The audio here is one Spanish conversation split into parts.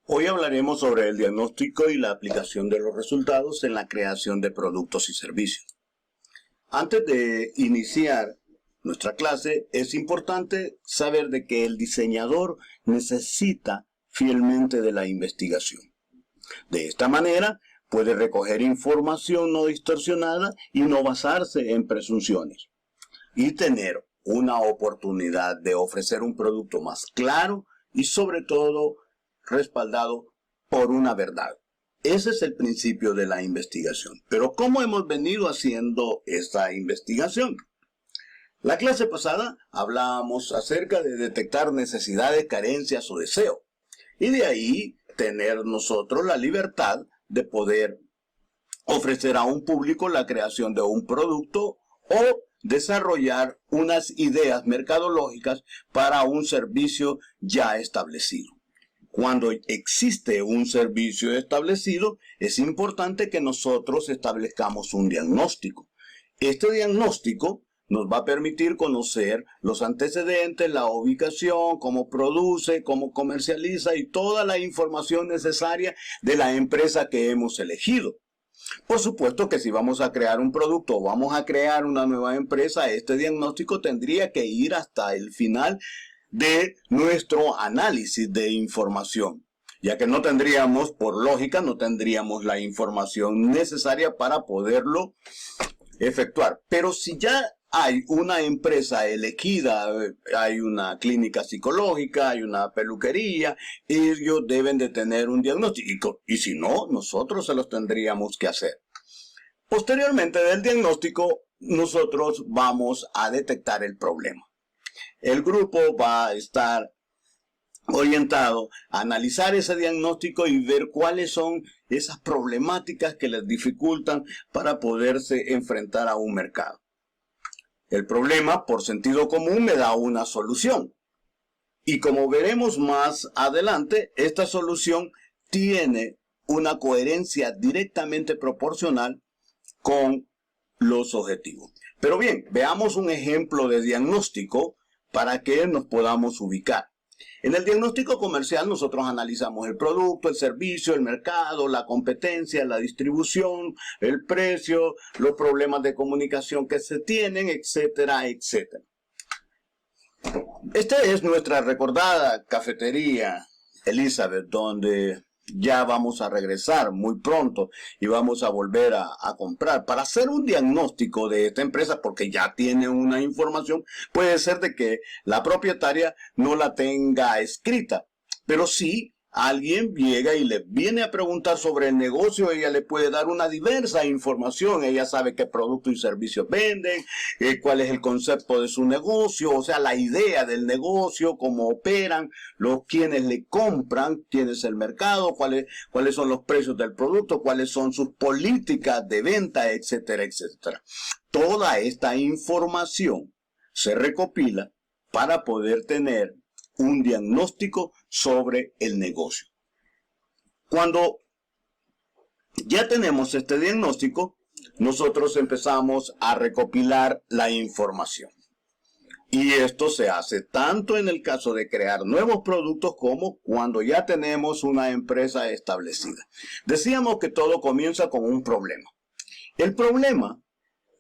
Hoy hablaremos sobre el diagnóstico y la aplicación de los resultados en la creación de productos y servicios. Antes de iniciar nuestra clase, es importante saber de que el diseñador necesita fielmente de la investigación. De esta manera, puede recoger información no distorsionada y no basarse en presunciones, y tener una oportunidad de ofrecer un producto más claro y sobre todo respaldado por una verdad. Ese es el principio de la investigación. Pero ¿cómo hemos venido haciendo esta investigación? La clase pasada hablábamos acerca de detectar necesidades, carencias o deseos. Y de ahí tener nosotros la libertad de poder ofrecer a un público la creación de un producto o desarrollar unas ideas mercadológicas para un servicio ya establecido. Cuando existe un servicio establecido, es importante que nosotros establezcamos un diagnóstico. Este diagnóstico nos va a permitir conocer los antecedentes, la ubicación, cómo produce, cómo comercializa y toda la información necesaria de la empresa que hemos elegido. Por supuesto que si vamos a crear un producto o vamos a crear una nueva empresa, este diagnóstico tendría que ir hasta el final de nuestro análisis de información, ya que no tendríamos, por lógica, no tendríamos la información necesaria para poderlo efectuar. Pero si ya hay una empresa elegida, hay una clínica psicológica, hay una peluquería, ellos deben de tener un diagnóstico, y si no, nosotros se los tendríamos que hacer. Posteriormente del diagnóstico, nosotros vamos a detectar el problema. El grupo va a estar orientado a analizar ese diagnóstico y ver cuáles son esas problemáticas que les dificultan para poderse enfrentar a un mercado. El problema, por sentido común, me da una solución. Y como veremos más adelante, esta solución tiene una coherencia directamente proporcional con los objetivos. Pero bien, veamos un ejemplo de diagnóstico para que nos podamos ubicar. En el diagnóstico comercial nosotros analizamos el producto, el servicio, el mercado, la competencia, la distribución, el precio, los problemas de comunicación que se tienen, etcétera, etcétera. Esta es nuestra recordada cafetería Elizabeth, donde ya vamos a regresar muy pronto y vamos a volver a comprar. Para hacer un diagnóstico de esta empresa, porque ya tiene una información, puede ser de que la propietaria no la tenga escrita, pero sí alguien llega y le viene a preguntar sobre el negocio, ella le puede dar una diversa información, ella sabe qué productos y servicios venden, cuál es el concepto de su negocio, o sea, la idea del negocio, cómo operan, quienes le compran, quién es el mercado, cuáles son los precios del producto, cuáles son sus políticas de venta, etcétera, etcétera. Toda esta información se recopila para poder tener un diagnóstico sobre el negocio. Cuando ya tenemos este diagnóstico, nosotros empezamos a recopilar la información. Y esto se hace tanto en el caso de crear nuevos productos como cuando ya tenemos una empresa establecida. Decíamos que todo comienza con un problema. El problema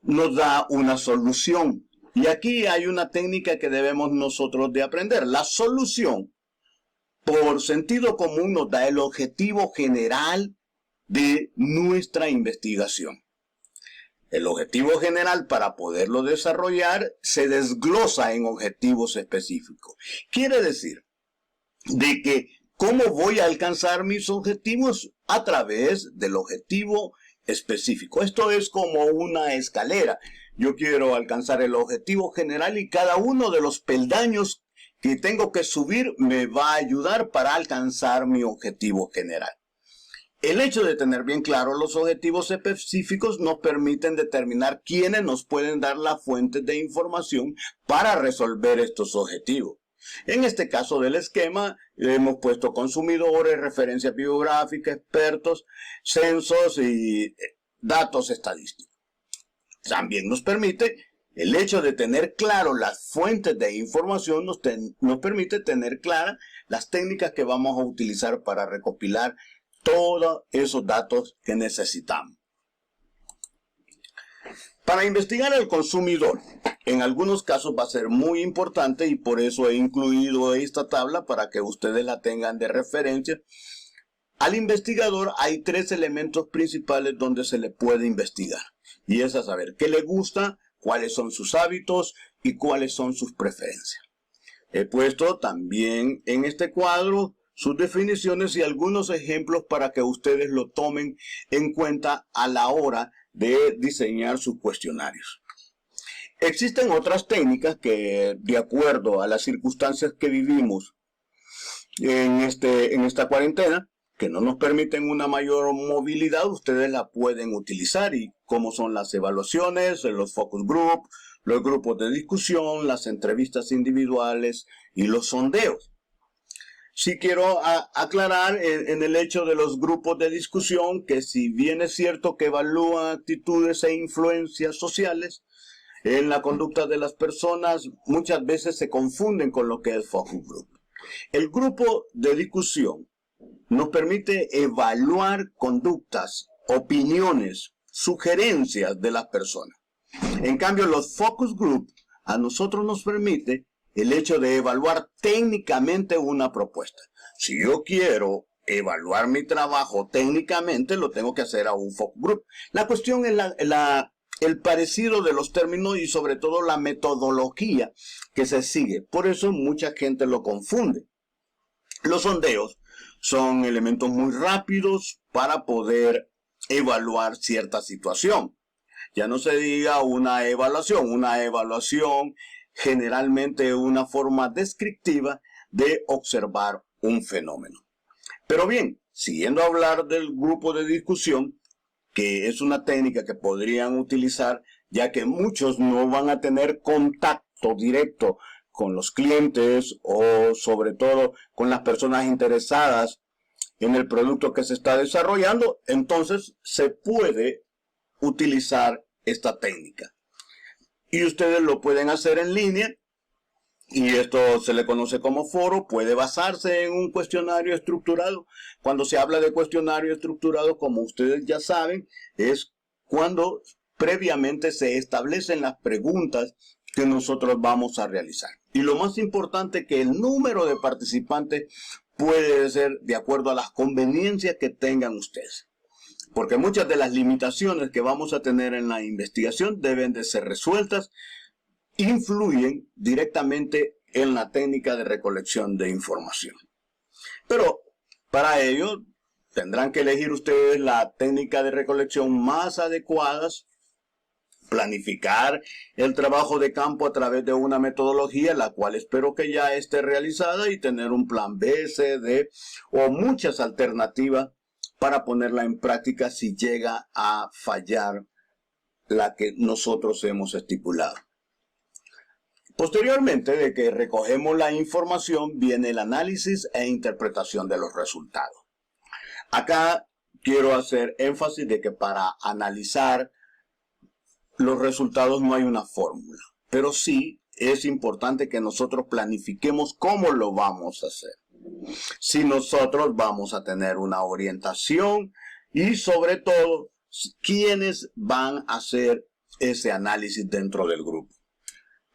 nos da una solución. Y aquí hay una técnica que debemos nosotros de aprender. La solución, por sentido común, nos da el objetivo general de nuestra investigación. El objetivo general, para poderlo desarrollar, se desglosa en objetivos específicos. Quiere decir de que ¿cómo voy a alcanzar mis objetivos? A través del objetivo específico. Esto es como una escalera. Yo quiero alcanzar el objetivo general y cada uno de los peldaños que tengo que subir me va a ayudar para alcanzar mi objetivo general. El hecho de tener bien claro los objetivos específicos nos permiten determinar quiénes nos pueden dar las fuentes de información para resolver estos objetivos. En este caso del esquema hemos puesto consumidores, referencias biográficas, expertos, censos y datos estadísticos. También nos permite, el hecho de tener claro las fuentes de información nos permite tener clara las técnicas que vamos a utilizar para recopilar todos esos datos que necesitamos. Para investigar al consumidor, en algunos casos va a ser muy importante y por eso he incluido esta tabla para que ustedes la tengan de referencia. Al investigador hay 3 elementos principales donde se le puede investigar. Y es a saber qué le gusta, cuáles son sus hábitos y cuáles son sus preferencias. He puesto también en este cuadro sus definiciones y algunos ejemplos para que ustedes lo tomen en cuenta a la hora de diseñar sus cuestionarios. Existen otras técnicas que, de acuerdo a las circunstancias que vivimos en esta cuarentena, que no nos permiten una mayor movilidad, ustedes la pueden utilizar, y como son las evaluaciones, los focus group, los grupos de discusión, las entrevistas individuales y los sondeos. Sí quiero aclarar en el hecho de los grupos de discusión que si bien es cierto que evalúan actitudes e influencias sociales en la conducta de las personas, muchas veces se confunden con lo que es focus group. El grupo de discusión nos permite evaluar conductas, opiniones, sugerencias de las personas. En cambio, los focus group a nosotros nos permite el hecho de evaluar técnicamente una propuesta. Si yo quiero evaluar mi trabajo técnicamente, lo tengo que hacer a un focus group. La cuestión es el parecido de los términos y sobre todo la metodología que se sigue. Por eso mucha gente lo confunde. Los sondeos son elementos muy rápidos para poder evaluar cierta situación. Ya no se diga una evaluación. Una evaluación generalmente es una forma descriptiva de observar un fenómeno. Pero bien, siguiendo a hablar del grupo de discusión, que es una técnica que podrían utilizar, ya que muchos no van a tener contacto directo con los clientes o sobre todo con las personas interesadas en el producto que se está desarrollando, entonces se puede utilizar esta técnica. Y ustedes lo pueden hacer en línea, y esto se le conoce como foro. Puede basarse en un cuestionario estructurado. Cuando se habla de cuestionario estructurado, como ustedes ya saben, es cuando previamente se establecen las preguntas que nosotros vamos a realizar. Y lo más importante, que el número de participantes puede ser de acuerdo a las conveniencias que tengan ustedes. Porque muchas de las limitaciones que vamos a tener en la investigación deben de ser resueltas, influyen directamente en la técnica de recolección de información. Pero para ello tendrán que elegir ustedes la técnica de recolección más adecuada, planificar el trabajo de campo a través de una metodología, la cual espero que ya esté realizada, y tener un plan B, C, D o muchas alternativas para ponerla en práctica si llega a fallar la que nosotros hemos estipulado. Posteriormente de que recogemos la información, viene el análisis e interpretación de los resultados. Acá quiero hacer énfasis de que para analizar los resultados no hay una fórmula, pero sí es importante que nosotros planifiquemos cómo lo vamos a hacer. Si nosotros vamos a tener una orientación y sobre todo quiénes van a hacer ese análisis dentro del grupo,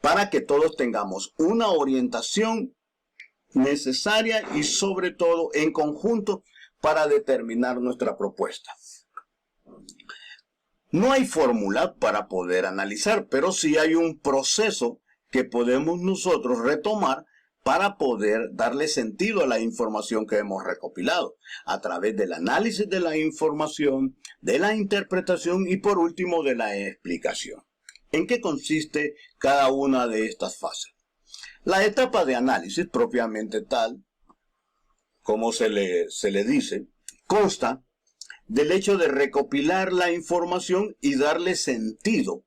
para que todos tengamos una orientación necesaria y sobre todo en conjunto para determinar nuestra propuesta. No hay fórmula para poder analizar, pero sí hay un proceso que podemos nosotros retomar para poder darle sentido a la información que hemos recopilado, a través del análisis de la información, de la interpretación y por último de la explicación. ¿En qué consiste cada una de estas fases? La etapa de análisis propiamente tal, como se le dice, consta del hecho de recopilar la información y darle sentido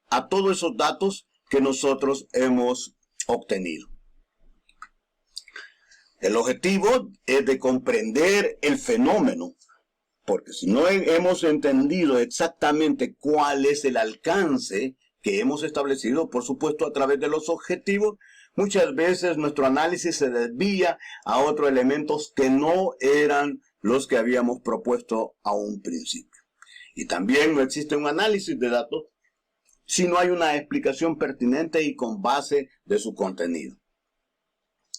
a todos esos datos que nosotros hemos obtenido. El objetivo es de comprender el fenómeno, porque si no hemos entendido exactamente cuál es el alcance que hemos establecido, por supuesto a través de los objetivos, muchas veces nuestro análisis se desvía a otros elementos que no eran los que habíamos propuesto a un principio. Y también no existe un análisis de datos si no hay una explicación pertinente y con base de su contenido.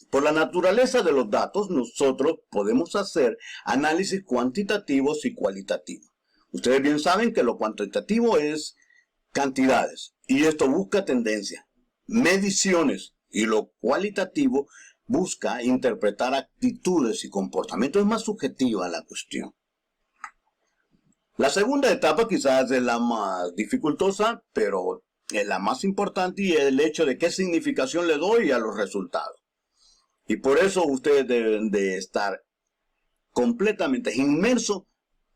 Por la naturaleza de los datos, nosotros podemos hacer análisis cuantitativos y cualitativos. Ustedes bien saben que lo cuantitativo es cantidades y esto busca tendencias, mediciones, y lo cualitativo busca interpretar actitudes y comportamientos. Es más subjetiva la cuestión. La segunda etapa quizás es la más dificultosa, pero es la más importante, y es el hecho de qué significación le doy a los resultados. Y por eso ustedes deben de estar completamente inmersos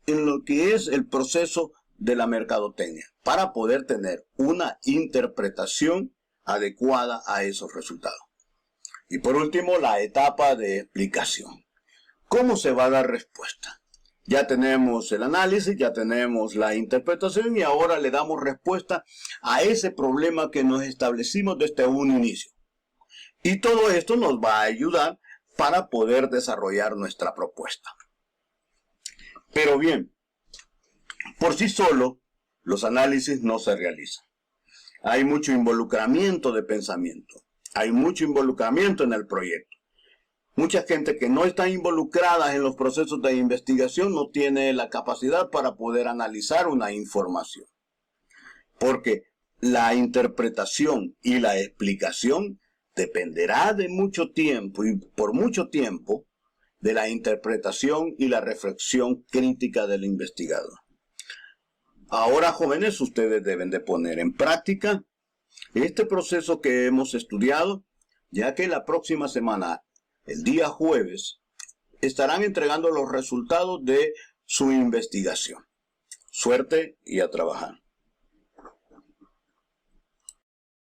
en lo que es el proceso de la mercadotecnia para poder tener una interpretación adecuada a esos resultados. Y por último, la etapa de explicación. ¿Cómo se va a dar respuesta? Ya tenemos el análisis, ya tenemos la interpretación y ahora le damos respuesta a ese problema que nos establecimos desde un inicio. Y todo esto nos va a ayudar para poder desarrollar nuestra propuesta. Pero bien, por sí solo, los análisis no se realizan. Hay mucho involucramiento de pensamiento. Hay mucho involucramiento en el proyecto. Mucha gente que no está involucrada en los procesos de investigación no tiene la capacidad para poder analizar una información. Porque la interpretación y la explicación dependerá de mucho tiempo y por mucho tiempo de la interpretación y la reflexión crítica del investigador. Ahora, jóvenes, ustedes deben de poner en práctica este proceso que hemos estudiado, ya que la próxima semana, el día jueves, estarán entregando los resultados de su investigación. Suerte y a trabajar.